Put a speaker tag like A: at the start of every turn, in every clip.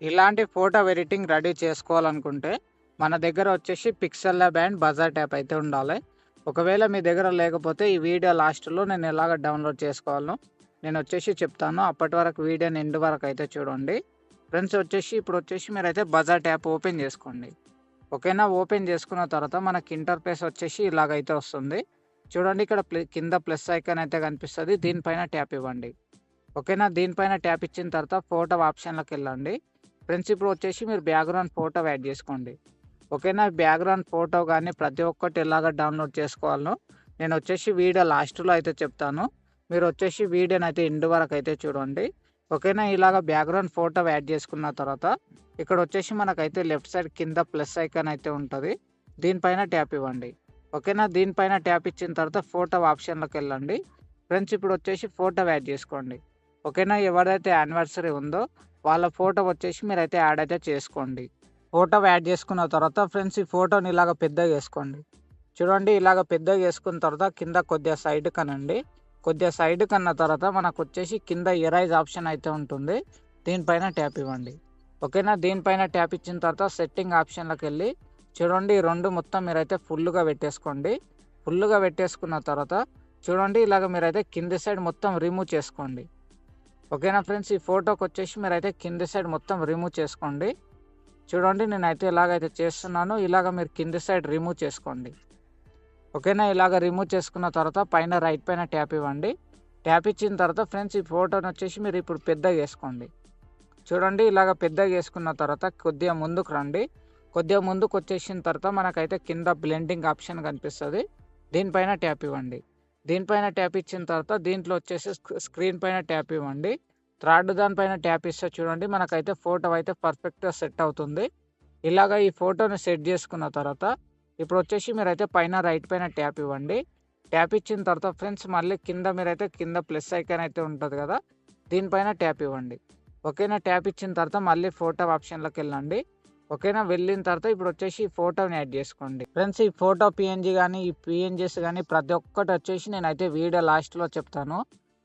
A: ఇలాంటి photo editing ready చేసుకోవాలనుకుంటే మన దగ్గర వచ్చేసి పిక్సెల్ ల్యాబ్ అండ్ బజార్ ట్యాప్ అయితే ఉండాలి. ఒకవేళ మీ దగ్గర లేకపోతే ఈ వీడియో లాస్ట్‌లో నేను ఎలాగ డౌన్‌లోడ్ చేసుకోవాలో నేను వచ్చేసి చెప్తాను. అప్పటి వరకు వీడియోని ఎండ్ వరకు అయితే చూడండి. ఫ్రెండ్స్ వచ్చేసి ఇప్పుడు వచ్చేసి మీరైతే బజార్ ట్యాప్ ఓపెన్ చేసుకోండి. ఓకేనా? ఓపెన్ చేసుకున్న తర్వాత మనకి ఇంటర్ఫేస్ వచ్చేసి ఇలాగైతే వస్తుంది. చూడండి ఇక్కడ కింద ప్లస్ ఐకాన్ అయితే కనిపిస్తది. దీనిపైన ట్యాప్ ఇవ్వండి. ఓకేనా? దీనిపైన ట్యాప్ ఇచ్చిన తర్వాత ఫోటో ఆప్షన్‌లోకి వెళ్ళండి. ఫ్రెండ్స్ ఇప్పుడు వచ్చేసి మీరు బ్యాక్‌గ్రౌండ్ ఫోటో యాడ్ చేసుకోండి. ఓకేనా? బ్యాక్‌గ్రౌండ్ ఫోటో గానీ ప్రతి ఒక్కటి ఎలాగ డౌన్‌లోడ్ చేసుకోవాలనో నేను వచ్చేసి వీడియో లాస్ట్‌లో అయితే చెప్తాను. మీరు వచ్చేసి వీడియోని అయితే ఎండ్ వరకు అయితే చూడండి. ఓకేనా? ఇలాగ బ్యాక్‌గ్రౌండ్ ఫోటో యాడ్ చేసుకున్న తర్వాత ఇక్కడ వచ్చేసి మనకైతే లెఫ్ట్ సైడ్ కింద ప్లస్ ఐకాన్ అయితే ఉంటది. దీనిపైన ట్యాప్ ఇవ్వండి. ఓకేనా? దీనిపైన ట్యాప్ ఇచ్చిన తర్వాత ఫోటో ఆప్షన్‌లోకి వెళ్ళండి. ఫ్రెండ్స్ ఇప్పుడు వచ్చేసి ఫోటో యాడ్ చేసుకోండి. ఓకేనా? ఎవరిదైతే యానివర్సరీ ఉందో వాళ్ళ ఫోటో వచ్చేసి మీరైతే యాడ్ అయితే చేసుకోండి. ఫోటో యాడ్ చేసుకున్న తర్వాత ఫ్రెండ్స్ ఈ ఫోటోని ఇలాగ పెద్దగా చేసుకోండి. చూడండి ఇలాగ పెద్దగా చేసుకున్న తర్వాత కింద కొద్దిగా సైడ్ కనండి. కొద్దిగా సైడ్ కన్న తర్వాత మనకు వచ్చేసి కింద ఎరైజ్ ఆప్షన్ అయితే ఉంటుంది. దీనిపైన ట్యాప్ ఇవ్వండి. ఓకేనా? దీనిపైన ట్యాప్ ఇచ్చిన తర్వాత సెట్టింగ్ ఆప్షన్‌లోకి వెళ్ళి చూడండి ఈ 2 మొత్తం మీరైతే ఫుల్‌గా పెట్టేసుకోండి. ఫుల్‌గా పెట్టేసుకున్న తర్వాత చూడండి ఇలాగ మీరైతే కింది సైడ్ మొత్తం రిమూవ్ చేసుకోండి. ఓకేనా ఫ్రెండ్స్? ఈ ఫోటోకి వచ్చేసి మీరైతే కింది సైడ్ మొత్తం రిమూవ్ చేసుకోండి. చూడండి నేనైతే ఎలాగైతే చేస్తున్నానో ఇలాగ మీరు కింది సైడ్ రిమూవ్ చేసుకోండి. ఓకేనా? ఇలాగ రిమూవ్ చేసుకున్న తర్వాత పైన రైట్ పైన ట్యాప్ ఇవ్వండి. ట్యాప్ ఇచ్చిన తర్వాత ఫ్రెండ్స్ ఈ ఫోటోని వచ్చేసి మీరు ఇప్పుడు పెద్దగా చేసుకోండి. చూడండి ఇలాగ పెద్దగా చేసుకున్న తర్వాత కొద్దిగా ముందుకు రండి. కొద్దిగా ముందుకు వచ్చేసిన తర్వాత మనకైతే కింద బ్లెండింగ్ ఆప్షన్ కనిపిస్తది. దీనిపైన ట్యాప్ ఇవ్వండి. దీనిపైన ట్యాప్ ఇచ్చిన తర్వాత దీంట్లో వచ్చేసి స్క్రీన్ పైన ట్యాప్ ఇవ్వండి. థర్డ్ దానిపైన ట్యాప్ ఇస్తే చూడండి మనకైతే ఫోటో అయితే పర్ఫెక్ట్‌గా సెట్ అవుతుంది. ఇలాగ ఈ ఫోటోని సెట్ చేసుకున్న తర్వాత ఇప్పుడు వచ్చేసి మీరైతే పైన రైట్ పైన ట్యాప్ ఇవ్వండి. ట్యాప్ ఇచ్చిన తర్వాత ఫ్రెండ్స్ మళ్ళీ కింద మీరైతే కింద ప్లస్ ఐకాన్ అయితే ఉంటది కదా! దీనిపైన ట్యాప్ ఇవ్వండి. ఓకేనా? ట్యాప్ ఇచ్చిన తర్వాత మళ్ళీ ఫోటో ఆప్షన్‌లోకి వెళ్ళండి. ఓకేనా? వెళ్ళిన తర్వాత ఇప్పుడు వచ్చేసి ఈ ఫోటోని యాడ్ చేసుకోండి. ఫ్రెండ్స్ ఈ ఫోటో పీఎన్‌జీ గానీ, ఈ పీఎన్‌జీస్ గానీ ప్రతి ఒక్కటి వచ్చేసి నేనైతే వీడియో లాస్ట్‌లో చెప్తాను.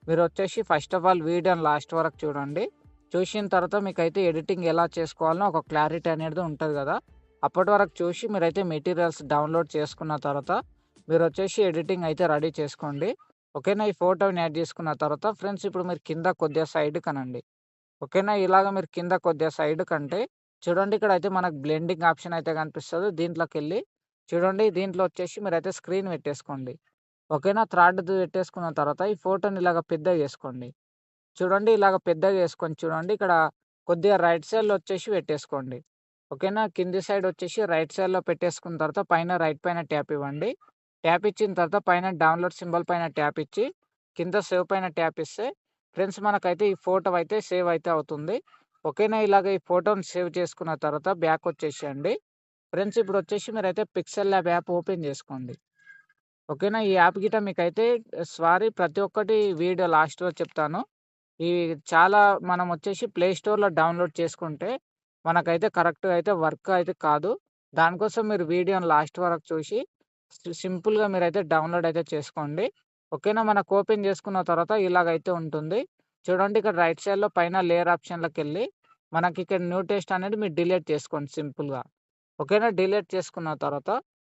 A: మీరు వచ్చేసి ఫస్ట్ ఆఫ్ ఆల్ వీడియోని లాస్ట్ వరకు చూడండి. చూసిన తర్వాత మీకైతే ఎడిటింగ్ ఎలా చేసుకోవాలనో ఒక క్లారిటీ అనేది ఉంటది కదా! అప్పటి వరకు చూసి మీరైతే మెటీరియల్స్ డౌన్‌లోడ్ చేసుకున్న తర్వాత మీరు వచ్చేసి ఎడిటింగ్ అయితే రెడీ చేసుకోండి. ఓకేనా? ఈ ఫోటోని యాడ్ చేసుకున్న తర్వాత ఫ్రెండ్స్ ఇప్పుడు మీరు కింద కొద్దిగా సైడ్ కనండి. ఓకేనా? ఇలాగ మీరు కింద కొద్దిగా సైడ్ కంటే చూడండి ఇక్కడైతే మనకు బ్లెండింగ్ ఆప్షన్ అయితే కనిపిస్తది. దీంట్లోకెళ్ళి చూడండి దీంట్లో వచ్చేసి మీరైతే స్క్రీన్ పెట్టేసుకోండి. ఓకేనా? థర్డ్‌ది పెట్టేసుకున్న తర్వాత ఈ ఫోటోని ఇలాగ పెద్దగా చేసుకోండి. చూడండి ఇలాగ పెద్దగా చేసుకొని చూడండి ఇక్కడ కొద్దిగా రైట్ సైడ్‌లో వచ్చేసి పెట్టేసుకోండి. ఓకేనా? కింది సైడ్ వచ్చేసి రైట్ సైడ్‌లో పెట్టేసుకున్న తర్వాత పైన రైట్ పైన ట్యాప్ ఇవ్వండి. ట్యాప్ ఇచ్చిన తర్వాత పైన డౌన్‌లోడ్ సింబల్ పైన ట్యాప్ ఇచ్చి కింద సేవ్ పైన ట్యాప్ ఇస్తే ఫ్రెండ్స్ మనకైతే ఈ ఫోటో అయితే సేవ్ అయితే అవుతుంది. ఓకేనా? ఇలాగ ఈ ఫోటోని సేవ్ చేసుకున్న తర్వాత బ్యాక్ వచ్చేసేయండి. ఫ్రెండ్స్ ఇప్పుడు వచ్చేసి మీరైతే పిక్సెల్ ల్యాబ్ యాప్ ఓపెన్ చేసుకోండి. ఓకేనా? ఈ యాప్ గిట్ట మీకైతే ప్రతి ఒక్కటి వీడియో లాస్ట్‌లో చెప్తాను. ఈ చాలా మనం వచ్చేసి ప్లే స్టోర్‌లో డౌన్‌లోడ్ చేసుకుంటే మనకైతే కరెక్ట్‌గా అయితే వర్క్ అయితే కాదు. దానికోసం మీరు వీడియోని లాస్ట్ వరకు చూసి సింపుల్‌గా మీరైతే డౌన్‌లోడ్ అయితే చేసుకోండి. ఓకేనా? మనకు ఓపెన్ చేసుకున్న తర్వాత ఇలాగైతే ఉంటుంది. చూడండి ఇక్కడ రైట్ సైడ్‌లో పైన లేయర్ ఆప్షన్‌లోకెళ్ళి మనకి ఇక్కడ న్యూ టెక్స్ట్ అనేది మీరు డిలీట్ చేసుకోండి సింపుల్‌గా. ఓకేనా? డిలీట్ చేసుకున్న తర్వాత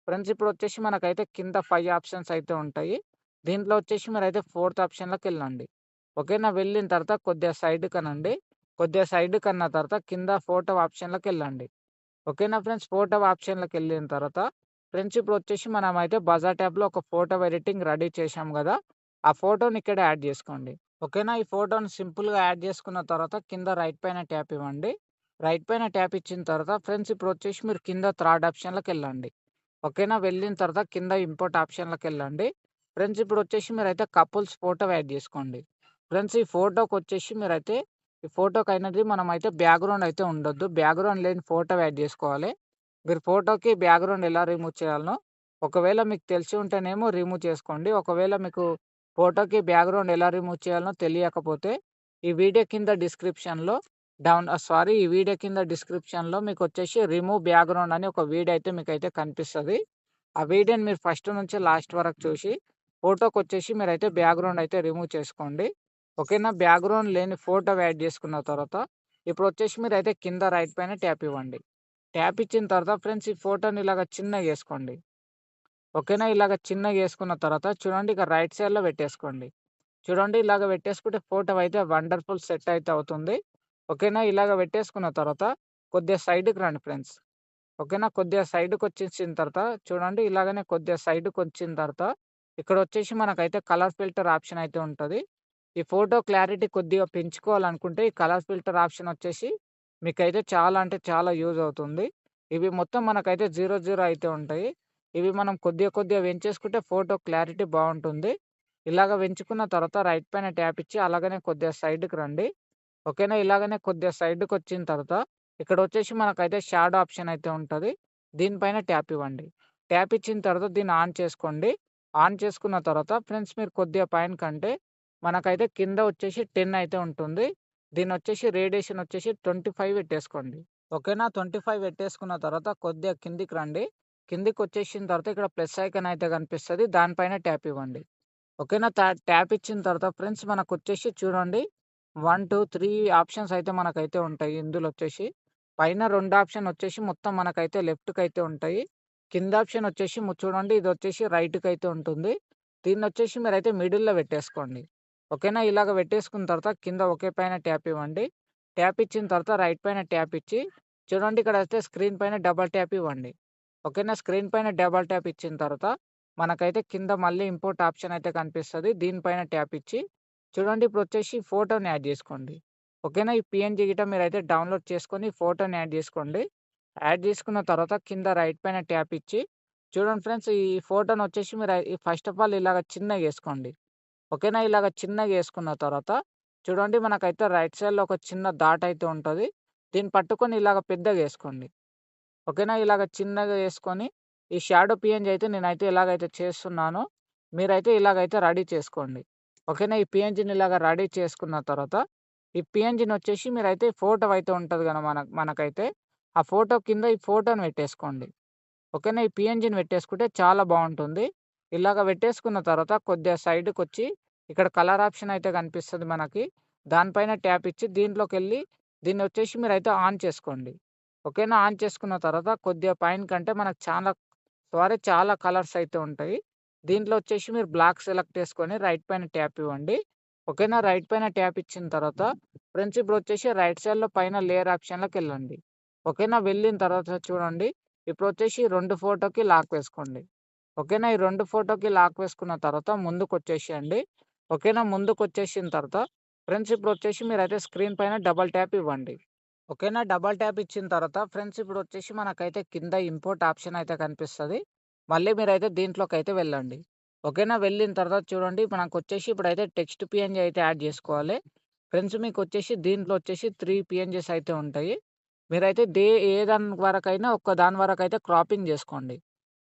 A: ఫ్రెండ్స్ ఇప్పుడు వచ్చేసి మనకైతే కింద 5 ఆప్షన్స్ అయితే ఉంటాయి. దీంట్లో వచ్చేసి మీరైతే ఫోర్త్ ఆప్షన్‌లోకెళ్ళండి. ఓకేనా? వెళ్ళిన తర్వాత కొద్దిగా సైడ్ కనండి. కొద్దిగా సైడ్ కన్న తర్వాత కింద ఫోటో ఆప్షన్‌లోకెళ్ళండి. ఓకేనా ఫ్రెండ్స్? ఫోటో ఆప్షన్‌లోకెళ్ళిన తర్వాత ఫ్రెండ్స్ ఇప్పుడొచ్చేసి మనమైతే బజార్ ట్యాబ్‌లో ఒక ఫోటో ఎడిటింగ్ రెడీ చేశాం గదా! ఆ ఫోటోని ఇక్కడ యాడ్ జేసుకోండి. ఓకేనా? ఈ ఫోటోని సింపుల్‌గా యాడ్ జేసుకున్న తర్వాత కింద రైట్ పైన ట్యాప్ ఇవ్వండి. రైట్ పైన ట్యాప్ ఇచ్చిన తర్వాత ఫ్రెండ్స్ ఇప్పుడొచ్చేసి మీరు కింద థర్డ్ ఆప్షన్‌లోకెళ్ళండి. ఓకేనా? వెళ్ళిన తర్వాత కింద ఇంపోర్ట్ ఆప్షన్‌లోకెళ్ళండి. ఫ్రెండ్స్ ఇప్పుడొచ్చేసి మీరైతే కపుల్స్ ఫోటో యాడ్ జేసుకోండి. ఫ్రెండ్స్ ఈ ఫోటోకొచ్చేసి మీరైతే ఈ ఫోటోకైనది మనమైతే బ్యాక్‌గ్రౌండ్ అయితే ఉండొద్దు. బ్యాక్‌గ్రౌండ్ లేని ఫోటో యాడ్ జేసుకోవాలి. మీరు ఫోటోకి బ్యాక్‌గ్రౌండ్ ఎలా రిమూవ్ చేయాలనో ఒకవేళ మీకు తెలిసి ఉంటేనేమో రిమూవ్ చేసుకోండి. ఒకవేళ మీకు ఫోటోకి బ్యాక్‌గ్రౌండ్ ఎలా రిమూవ్ చేయాలనో తెలియకపోతే ఈ వీడియో కింద డిస్క్రిప్షన్‌లో మీకొచ్చేసి రిమూవ్ బ్యాక్‌గ్రౌండ్ అని ఒక వీడియో అయితే మీకైతే కనిపిస్తది. ఆ వీడియోని మీరు ఫస్ట్ నుంచి లాస్ట్ వరకు చూసి ఫోటోకొచ్చేసి మీరైతే బ్యాక్‌గ్రౌండ్ అయితే రిమూవ్ చేసుకోండి. ఓకేనా? బ్యాక్‌గ్రౌండ్ లేని ఫోటో యాడ్ చేసుకున్న తర్వాత ఇప్పుడు వచ్చేసి మీరైతే కింద రైట్ పైన ట్యాప్ ఇవ్వండి. ట్యాప్ ఇచ్చిన తర్వాత ఫ్రెండ్స్ ఈ ఫోటోని ఇలాగ చిన్నగేసుకోండి. ఓకేనా? ఇలాగ చిన్నగేసుకున్న తర్వాత చూడండి ఇక రైట్ సైడ్‌లో పెట్టేసుకోండి. చూడండి ఇలాగ పెట్టేసుకుంటే ఫోటో అయితే వండర్‌ఫుల్ సెట్ అయితే అవుతుంది. ఓకేనా? ఇలాగ పెట్టేసుకున్న తర్వాత కొద్దిగా సైడ్‌కి రండి ఫ్రెండ్స్. ఓకేనా? కొద్దిగా సైడ్‌కొచ్చేసిన తర్వాత చూడండి ఇలాగనే కొద్దిగా సైడ్‌కొచ్చిన తర్వాత ఇక్కడొచ్చేసి మనకైతే కలర్ ఫిల్టర్ ఆప్షన్ అయితే ఉంటది. ఈ ఫోటో క్లారిటీ కొద్దిగా పెంచుకోవాలనుకుంటే ఈ కలర్ ఫిల్టర్ ఆప్షన్ వచ్చేసి మీకైతే చాలా అంటే చాలా యూజ్ అవుతుంది. ఇవి మొత్తం మనకైతే 00 అయితే ఉంటాయి. ఇవి మనం కొద్దిగా కొద్దిగా పెంచేసుకుంటే ఫోటో క్లారిటీ బావుంటుంది. ఇలాగ పెంచుకున్న తర్వాత రైట్ పైన ట్యాప్ ఇచ్చి అలాగనే కొద్దిగా సైడ్‌కి రండి. ఓకేనా? ఇలాగనే కొద్దిగా సైడ్‌కొచ్చిన తర్వాత ఇక్కడొచ్చేసి మనకైతే షాడో ఆప్షన్ అయితే ఉంటది. దీనిపైన ట్యాప్ ఇవ్వండి. ట్యాప్ ఇచ్చిన తర్వాత దీన్ని ఆన్ చేసుకోండి. ఆన్ చేసుకున్న తర్వాత ఫ్రెండ్స్ మీరు కొద్దిగా పైనకంటే మనకైతే కింద వచ్చేసి 10 అయితే ఉంటుంది. దీనొచ్చేసి రేడియేషన్ వచ్చేసి 25 పెట్టేసుకోండి. ఓకేనా? 25 పెట్టేసుకున్న తర్వాత కొద్దిగా కిందికి రండి. కిందికొచ్చేసిన తర్వాత ఇక్కడ ప్లస్ ఐకాన్ అయితే కనిపిస్తది. దానిపైన ట్యాప్ ఇవ్వండి. ఓకేనా? ట్యాప్ ఇచ్చిన తర్వాత ఫ్రెండ్స్ మనకొచ్చేసి చూడండి 1, 2, 3 ఆప్షన్స్ అయితే మనకైతే ఉంటాయి. ఇందులో వచ్చేసి పైన 2 ఆప్షన్ వచ్చేసి మొత్తం మనకైతే లెఫ్ట్‌కైతే ఉంటాయి. కింద ఆప్షన్ వచ్చేసి చూడండి ఇదొచ్చేసి రైట్‌కైతే ఉంటుంది. దీన్నొచ్చేసి మీరైతే మిడిల్‌లో పెట్టేసుకోండి. ఓకేనా? ఇలాగ పెట్టేసుకున్న తర్వాత కింద ఓకే పైన ట్యాప్ ఇవ్వండి. ట్యాప్ ఇచ్చిన తర్వాత రైట్ పైన ట్యాప్ ఇచ్చి చూడండి ఇక్కడైతే స్క్రీన్ పైన డబుల్ ట్యాప్ ఇవ్వండి. ఓకేనా? స్క్రీన్ పైన డబుల్ ట్యాప్ ఇచ్చిన తర్వాత మనకైతే కింద మళ్ళీ ఇంపోర్ట్ ఆప్షన్ అయితే కనిపిస్తది. దీనిపైన ట్యాప్ ఇచ్చి చూడండి ఇప్పుడొచ్చేసి ఫోటోని యాడ్ జేసుకోండి. ఓకేనా? ఈ పీఎన్‌జీ గిట మీరైతే డౌన్‌లోడ్ చేసుకొని ఫోటోని యాడ్ జేసుకోండి. యాడ్ జేసుకున్న తర్వాత కింద రైట్ పైన ట్యాప్ ఇచ్చి చూడండి ఫ్రెండ్స్ ఈ ఫోటోనొచ్చేసి మీరు ఫస్ట్ ఆఫ్ ఆల్ ఇలాగ చిన్నగేసుకోండి. ఓకేనా? ఇలాగ చిన్నగేసుకున్న తర్వాత చూడండి మనకైతే రైట్ సైడ్‌లో ఒక చిన్న డాట్ అయితే ఉంటది. దీన్ని పట్టుకొని ఇలాగ పెద్దగేసుకోండి. ఓకేనా? ఇలాగ చిన్నగా యేసుకొని, ఈ షాడో పీఎన్‌జీ అయితే నేనైతే ఎలాగైతే చేస్తున్నానో, మీరైతే ఇలాగైతే రెడీ చేసుకోండి. ఓకేనా? ఈ పీఎన్‌జీని ఇలాగ రెడీ చేసుకున్న తర్వాత, ఈ పీఎన్‌జీనొచ్చేసి మీరైతే ఫోటో అయితే ఉంటది గదా! మనకైతే, ఆ ఫోటో కింద ఈ ఫోటోని పెట్టేసుకోండి. ఓకేనా? ఈ పీఎన్‌జీని పెట్టేసుకుంటే చాలా బావుంటుంది. ఇలాగ పెట్టేసుకున్న తర్వాత కొద్దిగా సైడ్‌కొచ్చి, ఇక్కడ కలర్ ఆప్షన్ అయితే కనిపిస్తది మనకి. దానిపైన ట్యాప్ ఇచ్చి దీంట్లోకెళ్ళి దీన్నొచ్చేసి మీరైతే ఆన్ చేసుకోండి. ఓకేనా? ఆన్ చేసుకున్న తర్వాత కొద్దిగా పైనకంటే మనకు చాలా కలర్స్ అయితే ఉంటాయి. దీంట్లో వచ్చేసి మీరు బ్లాక్ సెలెక్ట్ చేసుకొని రైట్ పైన ట్యాప్ ఇవ్వండి. ఓకేనా? రైట్ పైన ట్యాప్ ఇచ్చిన తర్వాత ఫ్రెండ్స్ ఇప్పుడొచ్చేసి రైట్ సైడ్‌లో పైన లేయర్ ఆప్షన్‌లోకెళ్ళండి. ఓకేనా? వెళ్ళిన తర్వాత చూడండి ఇప్పుడొచ్చేసి 2 ఫోటోకి లాక్ వేసుకోండి. ఓకేనా? ఈ 2 ఫోటోకి లాక్ వేసుకున్న తర్వాత ముందుకొచ్చేసేయండి. ఓకేనా? ముందుకొచ్చేసిన తర్వాత ఫ్రెండ్స్ ఇప్పుడొచ్చేసి మీరైతే స్క్రీన్ పైన డబుల్ ట్యాప్ ఇవ్వండి. ఓకేనా? డబుల్ ట్యాప్ ఇచ్చిన తర్వాత ఫ్రెండ్స్ ఇప్పుడొచ్చేసి మనకైతే కింద ఇంపోర్ట్ ఆప్షన్ అయితే కనిపిస్తది. మళ్ళీ మీరైతే దీంట్లోకైతే వెళ్ళండి. ఓకేనా? వెళ్ళిన తర్వాత చూడండి మనకొచ్చేసి ఇప్పుడైతే టెక్స్ట్ పీఎన్‌జీ అయితే యాడ్ జేసుకోవాలి. ఫ్రెండ్స్ మీకొచ్చేసి దీంట్లో వచ్చేసి 3 పీఎన్‌జీస్ అయితే ఉంటాయి. మీరైతే ఏ దాని వరకైనా ఒక్క దాని వరకైతే క్రాపింగ్ జేసుకోండి.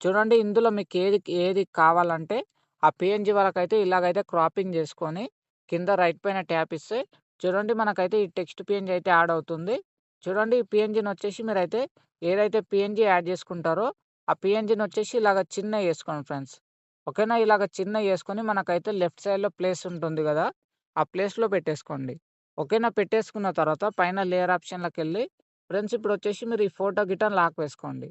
A: చూడండి ఇందులో మీకేది ఏది ఏది కావాలంటే ఆ పీఎన్‌జీ వరకైతే ఇలాగైతే క్రాపింగ్ జేసుకొని కింద రైట్ పైన ట్యాప్ ఇస్తే చూడండి మనకైతే ఈ టెక్స్ట్ పీఎన్‌జీ అయితే యాడ్ అవుతుంది. చూడండి ఈ పీఎన్‌జీనొచ్చేసి మీరైతే ఏదైతే పీఎన్‌జీ యాడ్ జేసుకుంటారో, ఆ పీఎన్‌జీనొచ్చేసి ఇలాగ చిన్నగేసుకోండి ఫ్రెండ్స్. ఓకేనా? ఇలాగ చిన్నగేసుకొని మనకైతే లెఫ్ట్ సైడ్‌లో ప్లేస్ ఉంటుంది గదా! ఆ ప్లేస్‌లో పెట్టేసుకోండి. ఓకేనా? పెట్టేసుకున్న తర్వాత పైన లేయర్ ఆప్షన్‌లోకెళ్ళి ఫ్రెండ్స్ ఇప్పుడొచ్చేసి మీరు ఈ ఫోటో గిట్టని లాక్ వేసుకోండి.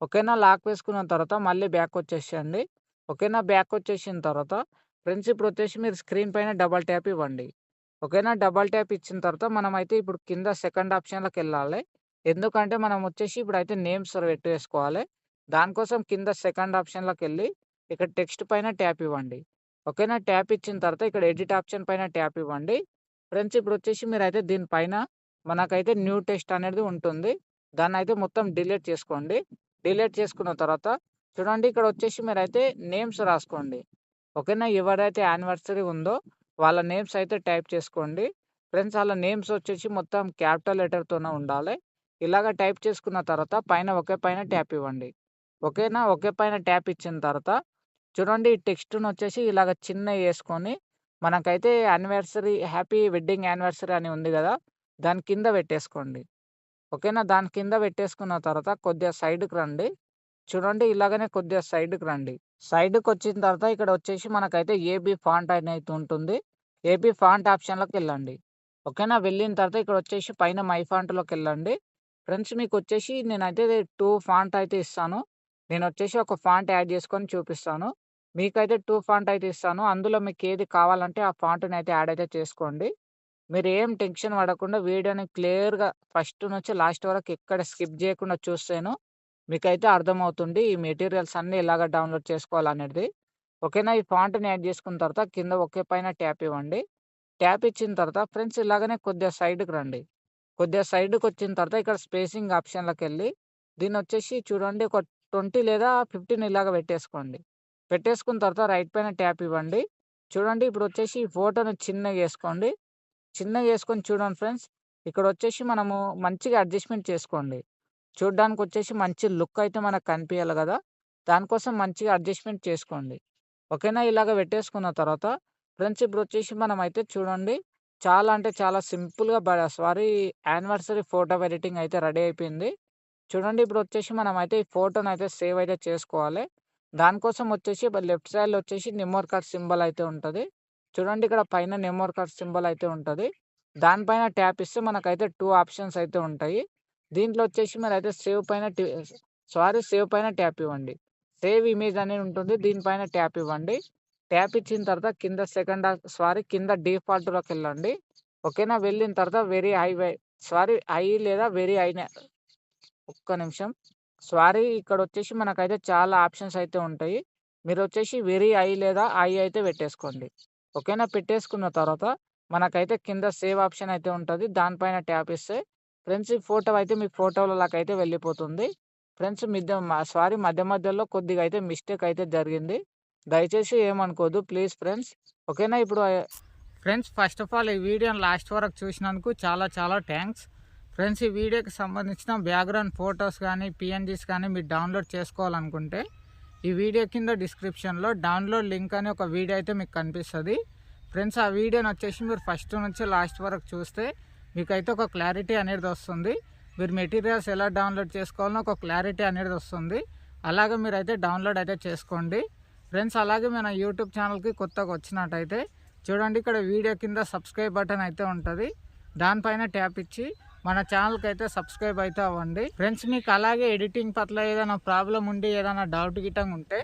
A: ఓకేనా? లాక్ వేసుకున్న తర్వాత మళ్ళీ బ్యాకొచ్చేసేయండి. ఓకేనా? బ్యాకొచ్చేసిన తర్వాత ఫ్రెండ్స్ ఇప్పుడొచ్చేసి మీరు స్క్రీన్ పైన డబుల్ ట్యాప్ ఇవ్వండి. ఓకేనా? డబుల్ ట్యాప్ ఇచ్చిన తర్వాత మనమైతే ఇప్పుడు కింద సెకండ్ ఆప్షన్‌లోకెళ్ళాలి. ఎందుకంటే మనం వచ్చేసి ఇప్పుడైతే నేమ్స్ పెట్టేసుకోవాలి. దానికోసం కింద సెకండ్ ఆప్షన్‌లోకెళ్ళి ఇక్కడ టెక్స్ట్ పైన ట్యాప్ ఇవ్వండి. ఓకేనా? ట్యాప్ ఇచ్చిన తర్వాత ఇక్కడ ఎడిట్ ఆప్షన్ పైన ట్యాప్ ఇవ్వండి. ఫ్రెండ్స్ ఇప్పుడొచ్చేసి మీరైతే దీని పైన మనకైతే న్యూ టెక్స్ట్ అనేది ఉంటుంది. దాన్నయితే మొత్తం డిలీట్ చేసుకోండి. డిలీట్ చేసుకున్న తర్వాత చూడండి ఇక్కడొచ్చేసి మీరైతే నేమ్స్ రాసుకోండి. ఓకేనా? ఎవరైతే యానివర్సరీ ఉందో వాళ్ళ నేమ్స్ అయితే టైప్ చేసుకోండి. ఫ్రెండ్స్ ఆళ్ళ నేమ్స్ వచ్చేసి మొత్తం క్యాపిటల్ లెటర్‌తోనే ఉండాలి. ఇలాగ టైప్ చేసుకున్న తర్వాత పైన ఓకే పైన ట్యాప్ ఇవ్వండి. ఓకేనా? ఓకే పైన ట్యాప్ ఇచ్చిన తర్వాత చూడండి ఈ టెక్స్ట్‌నొచ్చేసి ఇలాగ చిన్నగేసుకొని మనకైతే హ్యాపీ వెడ్డింగ్ యానివర్సరీ అని ఉంది గదా! దాని కింద పెట్టేసుకోండి. ఓకేనా? దాని కింద పెట్టేసుకున్న తర్వాత కొద్దిగా సైడ్‌కి రండి. చూడండి ఇలాగనే కొద్దిగా సైడ్‌కి రండి. సైడ్‌కొచ్చిన తర్వాత ఇక్కడొచ్చేసి మనకైతే ఏబీ ఫాంట్ అనేది ఉంటుంది. ఏబీ ఫాంట్ ఆప్షన్‌లోకెళ్ళండి. ఓకేనా? వెళ్ళిన తర్వాత ఇక్కడొచ్చేసి పైన మై ఫాంట్‌లోకెళ్ళండి. ఫ్రెండ్స్ మీకొచ్చేసి నేనైతే 2 ఫాంట్ అయితే ఇస్తాను. నేనొచ్చేసి ఒక ఫాంట్ యాడ్ చేసుకొని చూపిస్తాను. మీకైతే 2 ఫాంట్ అయితే ఇస్తాను. అందులో మీకేది కావాలంటే ఆ ఫాంట్‌నైతే యాడ్ అయితే చేసుకోండి. మీరేం టెన్షన్ పడకుండా వీడియోని క్లియర్‌గా ఫస్ట్ నుంచి లాస్ట్ వరకు ఎక్కడ స్కిప్ చేయకుండా చూస్తేను మీకైతే అర్థమవుతుంది. ఈ మెటీరియల్స్ అన్నీ ఎలాగ డౌన్‌లోడ్ చేసుకోవాలనేది. ఓకేనా? ఈ ఫాంట్‌ని యాడ్ చేసుకున్న తర్వాత కింద ఓకే పైన ట్యాప్ ఇవ్వండి. ట్యాప్ ఇచ్చిన తర్వాత ఫ్రెండ్స్ ఇలాగనే కొద్దిగా సైడ్‌కి రండి. కొద్దిగా సైడ్‌కొచ్చిన తర్వాత ఇక్కడ స్పేసింగ్ ఆప్షన్‌లోకెళ్ళి దీన్నొచ్చేసి చూడండి ఒక 20 లేదా 15 ఇలాగ పెట్టేసుకోండి. పెట్టేసుకున్న తర్వాత రైట్ పైన ట్యాప్ ఇవ్వండి. చూడండి ఇప్పుడొచ్చేసి ఈ ఫోటోని చిన్నగా ఏసుకోండి. చిన్నగా ఏసుకొని చూడండి ఫ్రెండ్స్. ఇక్కడొచ్చేసి మనము మంచిగా అడ్జస్ట్‌మెంట్ చేసుకోండి. చూడ్డానికొచ్చేసి మంచి లుక్ అయితే మనకు కనిపియాలి గదా! దానికోసం మంచిగా అడ్జస్ట్‌మెంట్ చేసుకోండి. ఓకేనా? ఇలాగ పెట్టేసుకున్న తర్వాత ఫ్రెండ్స్ ఇప్పుడొచ్చేసి మనమైతే చూడండి చాలా అంటే చాలా సింపుల్‌గా యానివర్సరీ ఫోటో ఎడిటింగ్ అయితే రెడీ అయిపోయింది. చూడండి ఇప్పుడొచ్చేసి మనమైతే ఈ ఫోటోనైతే సేవ్ అయితే చేసుకోవాలి. దానికోసం వచ్చేసి లెఫ్ట్ సైడ్‌లో వచ్చేసి మెమరీ కార్డ్ సింబల్ అయితే ఉంటది. చూడండి ఇక్కడ పైన మెమరీ కార్డ్ సింబల్ అయితే ఉంటది. దానిపైన ట్యాప్ ఇస్తే మనకైతే 2 ఆప్షన్స్ అయితే ఉంటాయి. దీంట్లో వచ్చేసి మీరైతే సేవ్ పైన ట్యాప్ ఇవ్వండి. సేవ్ ఇమేజ్ అనేది ఉంటుంది. దీనిపైన ట్యాప్ ఇవ్వండి. ట్యాప్ ఇచ్చిన తర్వాత కింద డిఫాల్ట్‌లోకెళ్ళండి. ఓకేనా? వెళ్ళిన తర్వాత హై లేదా వెరీ హైనే ఒక్క నిమిషం. ఇక్కడొచ్చేసి మనకైతే చాలా ఆప్షన్స్ అయితే ఉంటాయి. మీరొచ్చేసి వెరీ హై లేదా హై అయితే పెట్టేసుకోండి. ఓకేనా? పెట్టేసుకున్న తర్వాత మనకైతే కింద సేవ్ ఆప్షన్ అయితే ఉంటది. దానిపైన ట్యాప్ ఇస్తే ఫ్రెండ్స్ ఈ ఫోటో అయితే మీ ఫోటోలలోకైతే వెళ్ళిపోతుంది. ఫ్రెండ్స్ మధ్య మధ్యలో కొద్దిగా అయితే మిస్టేక్ అయితే జరిగింది. దయచేసి ఏమనుకోవద్దు ప్లీజ్ ఫ్రెండ్స్. ఓకేనా? ఫ్రెండ్స్ ఫస్ట్ ఆఫ్ ఆల్ ఈ వీడియోని లాస్ట్ వరకు చూసినందుకు చాలా చాలా థ్యాంక్స్. ఫ్రెండ్స్ ఈ వీడియోకి సంబంధించిన బ్యాక్‌గ్రౌండ్ ఫోటోస్ గానీ, పీఎన్‌జీస్ కానీ మీరు డౌన్‌లోడ్ చేసుకోవాలనుకుంటే ఈ వీడియో కింద డిస్క్రిప్షన్‌లో డౌన్‌లోడ్ లింక్ అని ఒక వీడియో అయితే మీకు కనిపిస్తది. ఫ్రెండ్స్ ఆ వీడియోని వచ్చేసి మీరు ఫస్ట్ నుంచి లాస్ట్ వరకు చూస్తే మీకైతే ఒక క్లారిటీ అనేది వస్తుంది. మీరు మెటీరియల్స్ ఎలా డౌన్‌లోడ్ చేసుకోవాలనో ఒక క్లారిటీ అనేది వస్తుంది. అలాగే మీరైతే డౌన్‌లోడ్ అయితే చేసుకోండి. ఫ్రెండ్స్ అలాగే మన యూట్యూబ్ ఛానల్‌కి కొత్తగా వచ్చినట్టయితే చూడండి ఇక్కడ వీడియో కింద సబ్స్క్రైబ్ బటన్ అయితే ఉంటది. దానిపైన ట్యాప్ ఇచ్చి మన ఛానల్‌కి అయితే సబ్స్క్రైబ్ అయితే అవ్వండి. ఫ్రెండ్స్ మీకు అలాగే ఎడిటింగ్ పట్ల ఏదైనా ప్రాబ్లమ్ ఉండి ఏదైనా డౌట్ గిట్టంగా ఉంటే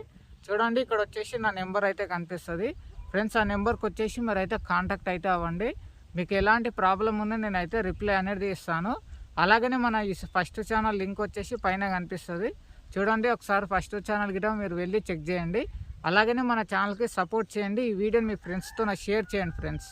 A: చూడండి ఇక్కడ వచ్చేసి నా నెంబర్ అయితే కనిపిస్తది. ఫ్రెండ్స్ ఆ నెంబర్‌కి వచ్చేసి మీరైతే కాంటాక్ట్ అయితే అవ్వండి. మీకు ఎలాంటి ప్రాబ్లమ్ ఉన్నా నేనైతే రిప్లై అనేది ఇస్తాను. అలాగనే మన ఈ ఫస్ట్ ఛానల్ లింక్ వచ్చేసి పైన కనిపిస్తది. చూడండి ఒకసారి ఫస్ట్ ఛానల్ గిట్ట మీరు వెళ్ళి చెక్ చేయండి. అలాగనే మన ఛానల్‌కి సపోర్ట్ చేయండి. ఈ వీడియోని మీ ఫ్రెండ్స్‌తో షేర్ చేయండి ఫ్రెండ్స్.